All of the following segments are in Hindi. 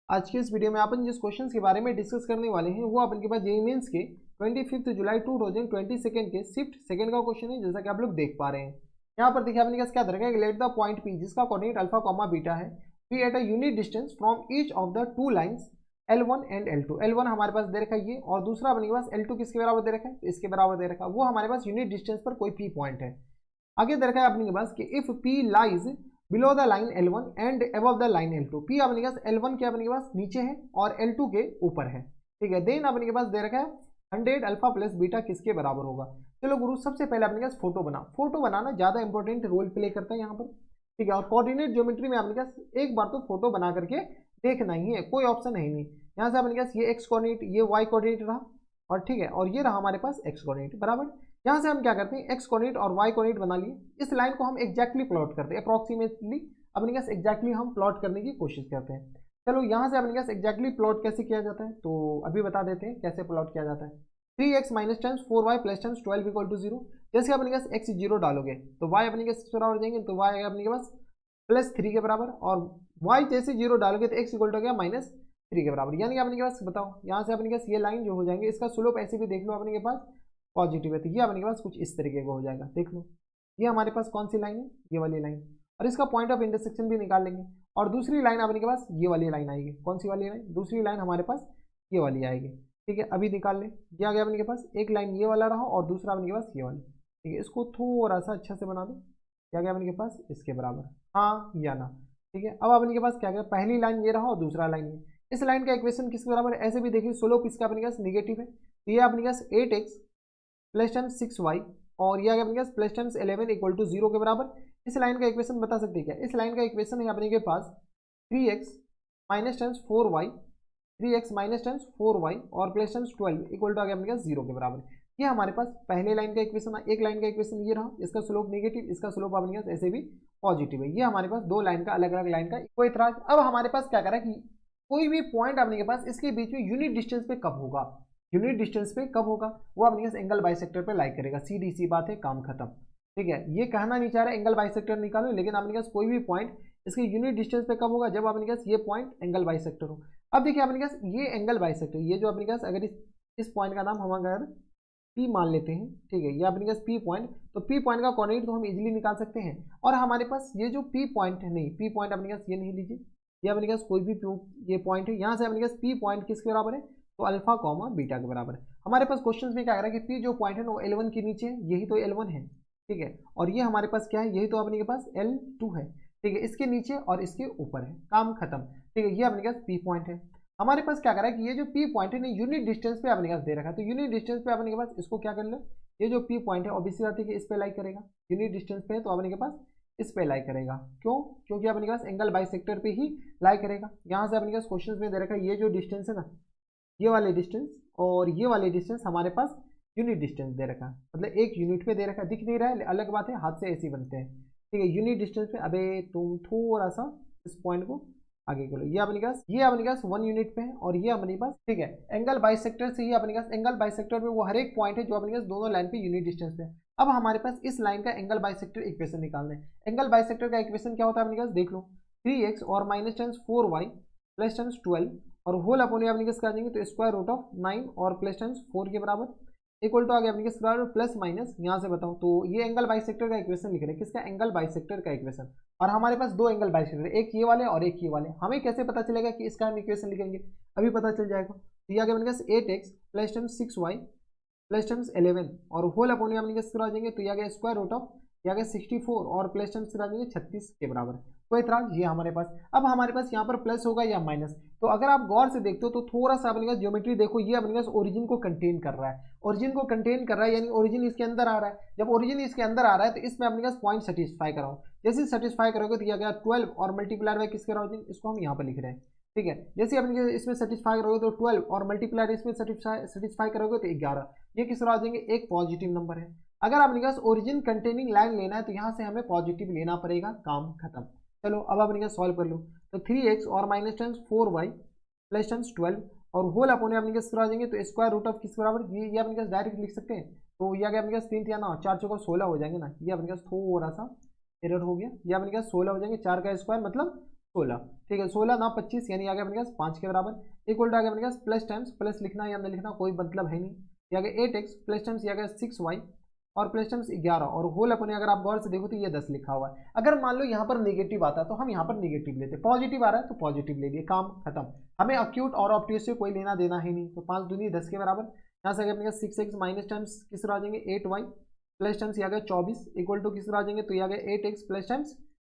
आज के इस वीडियो में अपन जिस क्वेश्चंस के बारे में डिस्कस करने वाले हैं वो अपन के पास जेईई मेंस के 25 जुलाई 2022 के शिफ्ट सेकंड का क्वेश्चन है, जैसा कि आप लोग देख पा रहे हैं। यहाँ पर देखिए अपने पास क्या दरकार है, लेट द पॉइंट पी जिसका कोऑर्डिनेट अल्फा कॉमा बीटा है be at a unit distance from each of the two lines L1 and L2। L1 हमारे पास दे रखा है ये, और दूसरा अपने के पास L2 किसके बराबर दे रखा है, तो इसके बराबर दे रखा है। वो हमारे पास यूनिट डिस्टेंस पर कोई पी पॉइंट है। आगे दे रखा है अपने के पास कि if P lies below the line L1 and above the line L2। P अपने के पास L1 के अपने के पास नीचे है और L2 के ऊपर है, ठीक है। देन अपने के पास दे रखा है 100 अल्फा प्लस बीटा किसके बराबर होगा। चलो गुरु, सबसे पहले अपने पास फोटो बनाना ज्यादा इंपॉर्टेंट रोल प्ले करता है यहाँ पर, ठीक है। और कोऑर्डिनेट ज्योमेट्री में अपने पास एक बार तो फोटो बना करके देखना ही है, कोई ऑप्शन है ही नहीं। यहाँ से अपने पास ये एक्स कोऑर्डिनेट, ये वाई कोऑर्डिनेट रहा, और ठीक है, और ये रहा हमारे पास एक्स कोऑर्डिनेट बराबर। यहाँ से हम क्या करते हैं, एक्स कोऑर्डिनेट और वाई कोऑर्डिनेट बना लिए। इस लाइन को हम एग्जैक्टली प्लॉट करते हैं, अप्रॉक्सीमेटली अपने पास एग्जैक्टली हम प्लॉट करने की कोशिश करते हैं। चलो यहाँ से अपने पास एग्जैक्टली प्लॉट कैसे किया जाता है, तो अभी बता देते हैं कैसे प्लॉट किया जाता है। 3x minus tens 4y plus tens 12 equal to 0। जैसे अपने पास x 0 डालोगे तो y अपने पास बराबर जाएंगे, तो y आएगा अपने के पास प्लस 3 के बराबर, और y जैसे 0 डालोगे तो x इक्वल टू हो गया माइनस 3 के बराबर। यानी अपने के पास बताओ, यहाँ से अपने के पास ये लाइन जो हो जाएंगे, इसका स्लोप ऐसे भी देख लो अपने के पास पॉजिटिव है, तो ये अपने के पास कुछ इस तरीके का हो जाएगा। देख लो ये हमारे पास कौन सी लाइन है, ये वाली लाइन, और इसका पॉइंट ऑफ इंटरसेक्शन भी निकाल लेंगे। और दूसरी लाइन अपने के पास ये वाली लाइन आएगी, कौन सी वाली लाइन, दूसरी लाइन हमारे पास ये वाली आएगी, ठीक है। अभी निकाल लें, ये आ गया अपने के पास, एक लाइन ये वाला रहा और दूसरा अपने के पास ये वाली, ठीक है। इसको थोड़ा सा अच्छा से बना दो, क्या गया अपने के पास इसके बराबर, हाँ या ना, ठीक है। अब अपने के पास क्या गया, पहली लाइन ये रहा और दूसरा लाइन ये। इस लाइन का इक्वेशन किसके बराबर है, ऐसे भी देखिए स्लोप इसका अपने पास निगेटिव है, तो ये अपने पास 8x प्लस टाइम्स 6y, और ये आ गया अपने पास प्लस टाइम्स 11 इक्वल टू 0 के बराबर। इस लाइन का इक्वेशन बता सकते हैं क्या, इस लाइन का इक्वेशन है अपने के पास 3x minus times 4y, 3x minus times 4y और प्लस टाइम्स 12 इक्वल टू आ गया अपने पास 0 के बराबर। ये हमारे पास पहले लाइन का इक्वेशन, एक लाइन का इक्वेशन ये रहा, इसका स्लोप नेगेटिव, इसका स्लोप अपने पास ऐसे भी पॉजिटिव है। ये हमारे पास दो लाइन का अलग अलग लाइन का कोई इतराज। अब हमारे पास क्या करा कि कोई भी पॉइंट अपने के पास इसके बीच में यूनिट डिस्टेंस पे कब होगा, यूनिट डिस्टेंस पे कब होगा, वो अपने पास एंगल बाइसेक्टर पे लाई करेगा, सीधी सी बात है, काम खत्म, ठीक है। ये कहना नहीं चाह रहा एंगल बाइसेक्टर निकालो, लेकिन अपने पास कोई भी पॉइंट इसके यूनिट डिस्टेंस पे कब होगा, जब अपने पास ये पॉइंट एंगल बाइसेक्टर हो। अब देखिए अपने पास ये एंगल बाइसेक्टर, ये जो अपने पास अगर इस पॉइंट का नाम हम अगर पी मान लेते हैं, ठीक है, ये अपने पास पी पॉइंट, तो पी पॉइंट का कोऑर्डिनेट तो हम इजीली निकाल सकते हैं। और हमारे पास ये जो पी पॉइंट है, नहीं पी पॉइंट अपने पास ये नहीं लीजिए, ये अपने पास कोई भी ये पॉइंट है, यहाँ से अपने पास पी पॉइंट किसके बराबर है, तो अल्फा कॉमा बीटा के बराबर है। हमारे पास क्वेश्चन में क्या कह रहा है कि पी जो पॉइंट है वो L1 के नीचे है, यही तो L1 है, ठीक है। और ये हमारे पास क्या है, यही तो अपने के पास L2 है, ठीक है। इसके नीचे और इसके ऊपर है, काम खत्म, ठीक है। ये अपने पास पी पॉइंट है। हमारे पास क्या कर रहा है कि ये जो पी पॉइंट है ना यूनिट डिस्टेंस पे अपने पास दे रखा है, तो यूनिट डिस्टेंस पे अपने के पास इसको क्या कर लो, ये जो पी पॉइंट है ऑब्वियसली बात है कि इस पे लाई करेगा, यूनिट डिस्टेंस पे है तो अपने के पास इस पे लाई करेगा। क्यों, क्योंकि अपने के पास एंगल बाइसेक्टर पे ही लाई करेगा। यहाँ से अपने के पास क्वेश्चन में दे रखा है ये जो डिस्टेंस है ना, ये वाले डिस्टेंस और ये वाले डिस्टेंस हमारे पास यूनिट डिस्टेंस दे रखा है, मतलब एक यूनिट पे दे रखा है, दिख नहीं रहा है अलग बात है, हाथ से ऐसे ही बनते हैं, ठीक है। यूनिट डिस्टेंस पे अबे तुम थोड़ा सा इस पॉइंट को आगे करो, ये अपने पास 1 यूनिट पे है और ये अपने पास, ठीक है। एंगल बाइसेक्टर से ही अपने पास एंगल बाइसेक्टर में वो हर एक पॉइंट है जो अपने पास दोनों लाइन पे यूनिट डिस्टेंस पे है। अब हमारे पास इस लाइन का एंगल बाइसेक्टर इक्वेशन निकालना है। एंगल बाइसेक्टर का इक्वेशन क्या होता है अपने पास, देख लो 3x और minus tens 4y plus tens 12 और होल अपने अपने आ जाएंगे, तो स्क्वायर रूट ऑफ 9 और प्लस टेंस 4 के बराबर इक्वल टू आ गया अपने स्क्वायर रूट प्लस माइनस, यहाँ से बताओ, तो ये एंगल बाइसेक्टर का इक्वेशन लिख रहे हैं, किसका, एंगल बाइसेक्टर का इक्वेशन। और हमारे पास दो एंगल बाइसेक्टर, एक ये वाले और एक ये वाले। हमें कैसे पता चलेगा कि इसका हम इक्वेशन लिखेंगे, अभी पता चल जाएगा। तो ये आ गया अपने पास 8x plus times 6y plus times 11 और होल अपने अपने आ जाएंगे, तो ये आ गया स्क्वायर रूट ऑफ, ये आ गया 64 और प्लस टाइम्स आ जाएंगे 36 के बराबर। कोई इतराज, ये हमारे पास। अब हमारे पास यहाँ पर प्लस होगा या माइनस, तो अगर आप गौर से देखते हो तो थोड़ा सा अपने पास ज्योमेट्री देखो, ये अपने पास ओरिजिन को कंटेन कर रहा है, ओरिजिन को कंटेन कर रहा है, यानी ओरिजिन इसके अंदर आ रहा है। जब ओरिजिन इसके अंदर आ रहा है तो इसमें अपने पास पॉइंट सेटिस्फाई कराओ, जैसे सेटिस्फाई करोगे तो ये गया 12 और मल्टीप्लायर बाय किसके ओरिजिन, इसको हम यहाँ पर लिख रहे हैं, ठीक है। जैसे अपने इसमें सेटिस्फाई करोगे तो 12 और मल्टीप्लायर इसमें सेटिस्फाई करोगे तो 11, ये किस तरह आ जाएंगे, एक पॉजिटिव नंबर है। अगर अपने पास ओरिजिन कंटेनिंग लाइन लेना है तो यहाँ से हमें पॉजिटिव लेना पड़ेगा, काम खत्म। चलो अब अपने का सॉल्व कर लो, तो 3x और minus times 4y plus times 12 और होल अपने अपने के आ जाएंगे, तो स्क्वायर रूट ऑफ किस बराबर, ये अपने पास डायरेक्ट लिख सकते हैं, तो ये अपने पास 3 या ना 4 चौका 16 हो जाएंगे ना, ये अपने पास थोड़ा सा एरर हो गया, ये अपने पास 16 हो जाएंगे, 4 का स्क्वायर मतलब 16, ठीक है 16 ना 25 यानी आ गया अपने पास 5 के बराबर इक्वल टू आ गया अपने पास प्लस टाइम्स प्लस लिखना या न लिखना कोई मतलब है नहीं, ये आ गया 8x प्लस टाइम्स ये आ गया 6y और प्लस टाइम्स 11 और होल अपने अगर आप गौर से देखो तो ये 10 लिखा हुआ है। अगर मान लो यहाँ पर नेगेटिव आता तो हम यहाँ पर नेगेटिव लेते, पॉजिटिव आ रहा है तो पॉजिटिव ले लिए, काम खत्म। हमें अक्यूट और ऑब्ट्यूज से कोई लेना देना ही नहीं, तो 5 दूनी 10 के बराबर। यहाँ से अपने 6x माइनस टाइम्स किस तरह आ जाएंगे 8y प्लस टाइम्स ये आ गया 24 इक्वल टू किस तरह आ जाएंगे तो ये आ गया 8x प्लस टाइम्स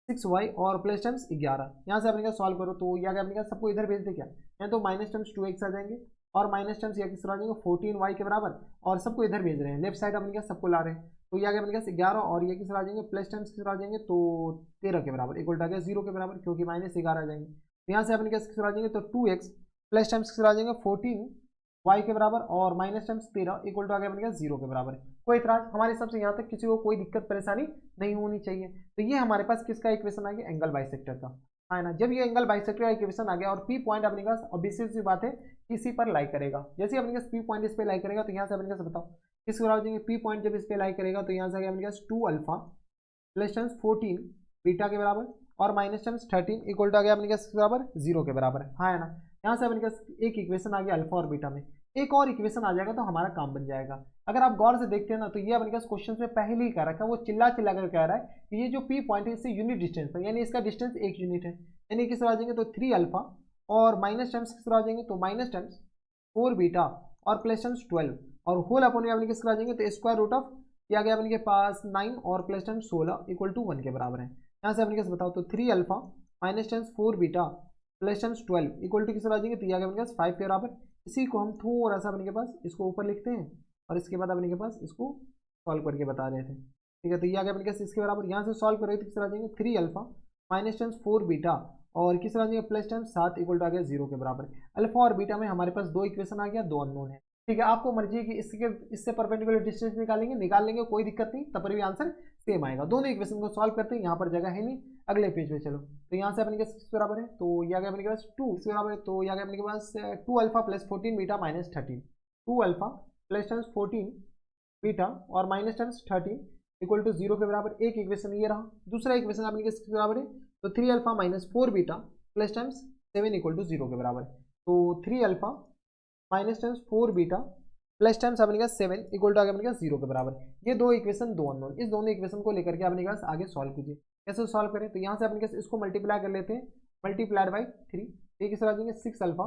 6y और प्लस टाइम्स 11। यहाँ से अपने सॉल्व करो तो ये आ गया अपने सबको इधर भेज दे क्या, यहाँ तो माइनस टाइम्स 2x आ जाएंगे और माइनस टाइम्स ये किस तरह आ जाएंगे 14y के बराबर और सबको इधर भेज रहे हैं, लेफ्ट साइड अपने सबको ला रहे हैं तो ये आ गया अपने 11 और ये किस तरह आ जाएंगे प्लस टाइम्स किस तरह आ जाएंगे तो 13 के बराबर इक्वल टू आ गया 0 के बराबर क्योंकि माइनस 11 आ जाएंगे। तो यहाँ से अपने किस तरह आ जाएंगे तो 2x प्लस टाइम्स किस तरह आ जाएंगे 14y के बराबर और माइनस टाइम्स 13 इक्वल टू आ गया अपने 0 के बराबर। कोई इतराज हमारे हिसाब से यहाँ तक किसी को कोई दिक्कत परेशानी नहीं होनी चाहिए। तो ये हमारे पास किसका इक्वेशन आ गया एंगल बाइसेक्टर का, है ना। जब ये एंगल बाइसेक्टर का इक्वेशन आ गया और पी पॉइंट अपने पास ऑब्वियस सी बात है इसी पर लाई करेगा, जैसे अपने पास पी पॉइंट इस पे लाई करेगा तो यहाँ से अपने पास बताओ किस तरह हो जाएंगे पी पॉइंट जब इस पे लाई करेगा तो यहाँ से अपने पास 2 अल्फा प्लस टाइम्स 14 बीटा के बराबर और माइनस टाइम्स 13 इक्वल टू आ गया अपने पास बराबर 0 के बराबर है ना। यहाँ से अपने पास एक इक्वेशन आ गया अल्फा और बीटा में, एक और इक्वेशन आ जाएगा तो हमारा काम बन जाएगा। अगर आप गौर से देखते हैं ना तो ये अपने पास क्वेश्चन में पहले ही कह रखा है, वो चिल्ला चिल्ला कर कह रहा है कि ये जो पी पॉइंट है इससे यूनिट डिस्टेंस है यानी इसका डिस्टेंस 1 यूनिट है, यानी किस तरह आ जाएंगे तो 3 अल्फा और माइनस टाइम्स किस तरह आ जाएंगे तो माइनस टाइम्स 4 बीटा और प्लस टाइम्स 12 और होल अपन में अपने किस तरह आ जाएंगे तो स्क्वायर रूट ऑफ ये आ गया अपने के पास 9 और प्लस टाइम्स 16 इक्वल टू 1 के बराबर है। यहाँ से अपने कैसे बताओ तो 3 alpha minus times 4 beta plus times 12 equal to किस तरह आ जाएंगे तो ये आ गया अपने पास 5 के बराबर। इसी को हम थोड़ा सा अपने के पास इसको ऊपर लिखते हैं और इसके बाद अपने के पास इसको सॉल्व करके बता रहे थे, ठीक है। तो ये आ गया अपने पास इसके बराबर, यहाँ से सॉल्व करेंगे तो किस तरह आ जाएंगे 3 अल्फा माइनस टाइम्स 4 बीटा और किस तरह आ जाएंगे प्लस टाइम्स 7 इक्वल टू आ गया 0 के बराबर। अल्फा और बीटा में हमारे पास 2 इक्वेशन आ गया, 2 अननोन है, ठीक है। आपको मर्जी है कि इससे परपेंडिकुलर डिस्टेंस निकाल लेंगे कोई दिक्कत नहीं, तब पर भी आंसर सेम आएगा। दोनों इक्वेशन को सॉल्व करते हैं, यहाँ पर जगह है नहीं, अगले पेज पे चलो। तो यहाँ से अपने के पास बराबर है तो ये आ गया अपने के पास 2 इसके बराबर है तो ये आ गया अपने के पास 2 alpha plus 14 beta minus 13 2 alpha plus times 14 beta और माइनस टाइम्स 13 इक्वल टू 0 के बराबर। एक इक्वेशन ये रहा, दूसरा इक्वेशन अपने के बराबर है तो 3 alpha minus 4 beta plus times 7 equal to 0 के बराबर। तो 3 alpha minus times 4 beta plus times अपने पास 7 इक्वल टू आ गया अपने पास 0 के बराबर। ये दो इक्वेशन 2 अननोन, इस दोनों इक्वेशन को लेकर के अपने पास आगे सॉल्व कीजिए। कैसे सॉल्व करें तो यहाँ से अपने पास इसको मल्टीप्लाई कर लेते हैं, मल्टीप्लाइड बाई 3 ये किस तरह आ जाएंगे 6 अल्फा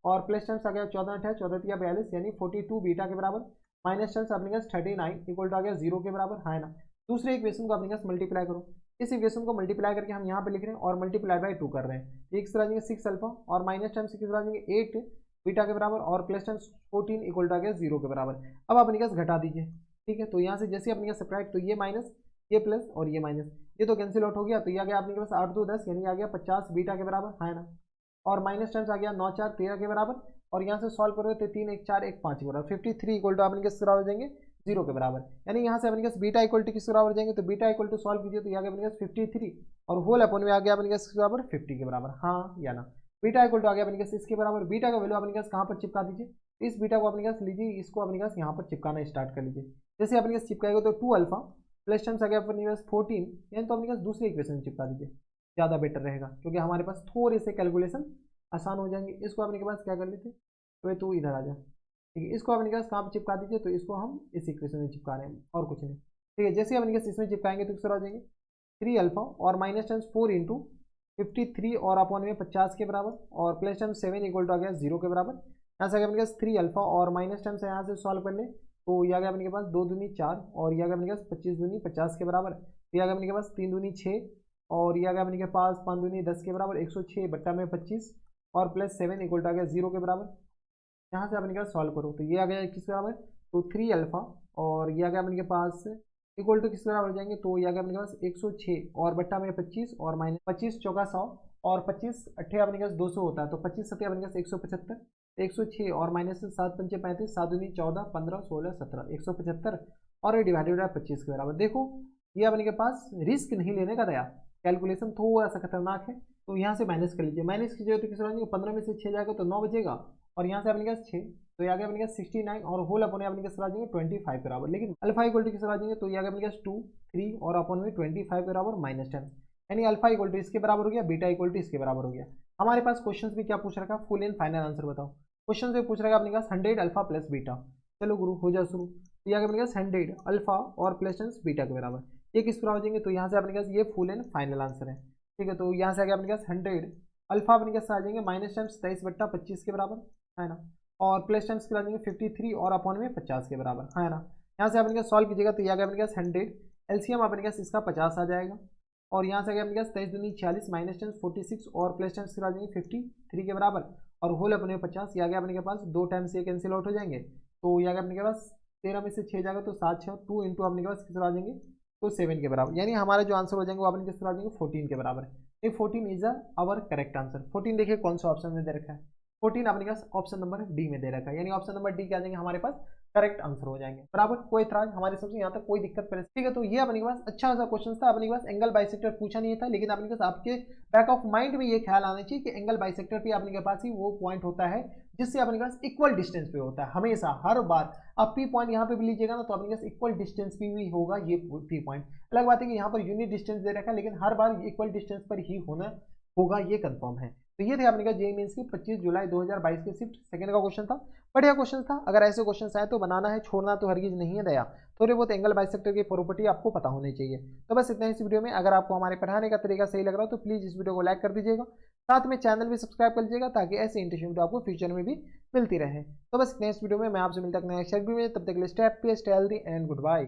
और प्लस टाइम्स आ गया 14 अठारह 14 या 42 यानी 42 बीटा के बराबर माइनस टाइम्स अपने पास 39 इक्वल टू आ गया 0 के बराबर, है ना। दूसरे इक्वेशन को अपने पास मल्टीप्लाई करो, इस इक्वेशन को मल्टीप्लाई करके हम यहाँ पे लिख रहे हैं और मल्टीप्लाई बाई 2 कर रहे हैं। एक तरह जाएंगे 6 अल्फा और माइनस टाइम्स किस तरह जाएंगे 8 बीटा के बराबर और प्लस टाइम्स 14 इक्वल टू आ गया 0 के बराबर। अब अपने पास घटा दीजिए, ठीक है। तो यहाँ से जैसे अपने पास सब्ट्रैक्ट तो ये माइनस ये प्लस और ये माइनस ये तो कैंसिल आउट हो गया, तो ये आ गया अपने पास 8 2 10 यानी आ गया 50 बीटा के बराबर, है ना। और माइनस टाइम्स आ गया 9 4 13 के बराबर और यहाँ से सॉल्व करोगे तो 3 1 4 1 5 के बराबर 53 इक्वल टू अपने किस बराबर हो जाएंगे 0 के बराबर। यानी यहाँ से अपने पास बीटा इक्वल टू किस बराबर जाएंगे तो बीटा इक्वल टू सॉल्व कीजिए तो यहाँ अपने पास 53 और होल अपन में आ गया अपने पास बराबर 50 के बराबर, हाँ या ना। बीटा इक्वल टू आ गया अपने पास इसके बराबर, बीटा का वैल्यू अपने पास कहाँ पर चिपका दीजिए, इस बीटा को अपने पास लीजिए, इसको अपने पास यहाँ पर चिपकाना स्टार्ट कर लीजिए। जैसे अपने पास चिपकाएगा तो 2 अल्फा प्लस टाइम्स आ गया अपने पास 14 यानी तो अपने पास दूसरे इक्वेशन चिपका दीजिए, ज़्यादा बेटर रहेगा क्योंकि हमारे पास थोड़े से कैलकुलेशन आसान हो जाएंगे। इसको अपने के पास क्या कर लेते तो तू इधर आ जा, ठीक है। इसको अपने पास कहाँ पर चिपका दीजिए तो इसको हम इस इक्वेशन में चिपका रहे हैं और कुछ नहीं, ठीक है। जैसे अपने पास इसमें चिपकाएंगे तो किस तरह आ जाएंगे 3 अल्फा और माइनस टाइम्स 4 इंटू 53 और अपॉन में 50 के बराबर और प्लस टाइम्स 7 इक्वल टू आ गया 0 के बराबर। यहाँ से अपने पास 3 अल्फा और माइनस टाइम्स यहाँ से सॉल्व कर ले तो ये आ गया अपने के पास 2 दूनी 4 और ये आ गया अपने के पास 25 दूनी 50 के बराबर। ये आ गया अपने के पास 3 दूनी 6 और ये आ गया अपने के पास 5 दूनी 10 के बराबर 106 बट्टा में 25 और प्लस 7 इक्वल टू आ गया 0 के बराबर। यहाँ से अपने के पास सॉल्व करो तो ये आ गया किस बराबर तो 3 अल्फा और ये आ गया अपने के पास इक्वल टू किस बराबर हो जाएंगे तो ये आ गया अपने के पास 106 और बट्टा में 25 और माइनस 25 चौका 100 और 25 अट्ठे अपने के पास 200 होता है तो 25 सत्या अपने के पास 175 106 और माइनस 7 पंचे 35 7 दूनी 14 15 16 17 175 और ये डिवाइडेड है 25 के बराबर। देखो ये अपने के पास रिस्क नहीं लेने का दया, कैलकुलेशन थोड़ा सा खतरनाक है तो यहाँ से माइनस कर लीजिए, माइनस कीजिए तो किस तरह 15 में से 6 जाएगा तो 9 बचेगा और यहाँ से अपने पास 6 तो ये आ गया अपने पास 69 और होल अपने अपने के आ जाएंगे 25 के बराबर। लेकिन अल्फा इक्वल टू किस आ जाएंगे तो ये आ गया अपने पास 2 3 और अपन में 25 के बराबर माइनस 10। यानी अल्फा इक्वल टू इसके बराबर हो गया, बीटा इक्वल टू इसके बराबर हो गया। हमारे पास क्वेश्चन में क्या पूछ रखा है, फुल एंड फाइनल आंसर बताओ। क्वेश्चन में पूछ रखा है अपने पास 100 अल्फा प्लस बीटा। चलो गुरु हो जाओ शुरू। तो यहाँ अपने पास 100 अल्फा और प्लस बीटा के बराबर, ये किस पर आ जाएंगे, तो यहाँ से अपने पास ये फुल एंड फाइनल आंसर है। ठीक है, तो यहाँ से आगे अपने पास 100 अल्फा अपने पास आ जाएंगे माइनस टाइम्स 23/25 के बराबर, है ना, और प्लस टाइम्स के आ जाएंगे 53 और अपॉन में 50 के बराबर, है ना। यहाँ से अपने पास सॉल्व कीजिएगा तो यहाँ अपने पास 100 एलसीएम अपने पास इसका 50 आ जाएगा, और यहाँ से अपने पास 23 दूनी 46 माइनस टेंस 46 और प्लस टेंस आ जाएंगे 53 के बराबर, और होल अपने 50, या गया अपने के पास 2 टाइम्स ये कैंसिल आउट हो जाएंगे, तो यहाँ अपने के पास 13 में से 6 जाएगा तो 7 6 2 इंटू अपने के पास किस आ जाएंगे, तो 7 के बराबर, यानी हमारे जो आंसर हो जाएंगे वो अपने किस आ जाएंगे 14 के बराबर। ये 14 इज आवर करेक्ट आंसर। 14 देखिए कौन सा ऑप्शन में दे रखा है, 14 अपने पास ऑप्शन नंबर डी में दे रखा है, यानी ऑप्शन नंबर डी क्या आ जाएंगे हमारे पास करेक्ट आंसर हो जाएंगे। बराबर, कोई इतराज हमारे सबसे यहाँ तक कोई दिक्कत परेशानी। ठीक है, तो ये अपने के पास अच्छा सा क्वेश्चन था। अपने के पास एंगल बाइसेक्टर पूछा नहीं था, लेकिन अपने के पास आपके बैक ऑफ माइंड में ये ख्याल आना चाहिए कि एंगल बाइसेक्टर पे अपने के पास ही वो पॉइंट होता है जिससे अपने के पास इक्वल डिस्टेंस पे होता है हमेशा, हर बार। आप पी पॉइंट यहाँ पे भी लीजिएगा ना तो अपने के पास इक्वल डिस्टेंस पे भी होगा ये पी पॉइंट। अलग बात है कि यहाँ पर यूनिट डिस्टेंस दे रखा है, लेकिन हर बार इक्वल डिस्टेंस पर ही होना होगा, ये कंफर्म है। तो ये थे अपने का जेईई मेंस की 25 जुलाई 2022 के शिफ्ट सेकंड का क्वेश्चन था। बढ़िया क्वेश्चन था। अगर ऐसे क्वेश्चन आए तो बनाना है, छोड़ना तो हरगिज नहीं है दया। थोड़े बहुत एंगल बाइसेक्टर की प्रॉपर्टी आपको पता होनी चाहिए। तो बस इतना ही इस वीडियो में। अगर आपको हमारे पढ़ाने का तरीका सही लग रहा हो तो प्लीज़ इस वीडियो को लाइक कर दीजिएगा, साथ में चैनल भी सब्सक्राइब कर लीजिएगा ताकि ऐसे इंटरेस्टिंग वीडियो आपको फ्यूचर में भी मिलती रहे। तो बस इतना इस वीडियो में, मैं आपसे मिलता हूं नेक्स्ट वीडियो में। तब तक के लिए stay happy, stay healthy and good bye.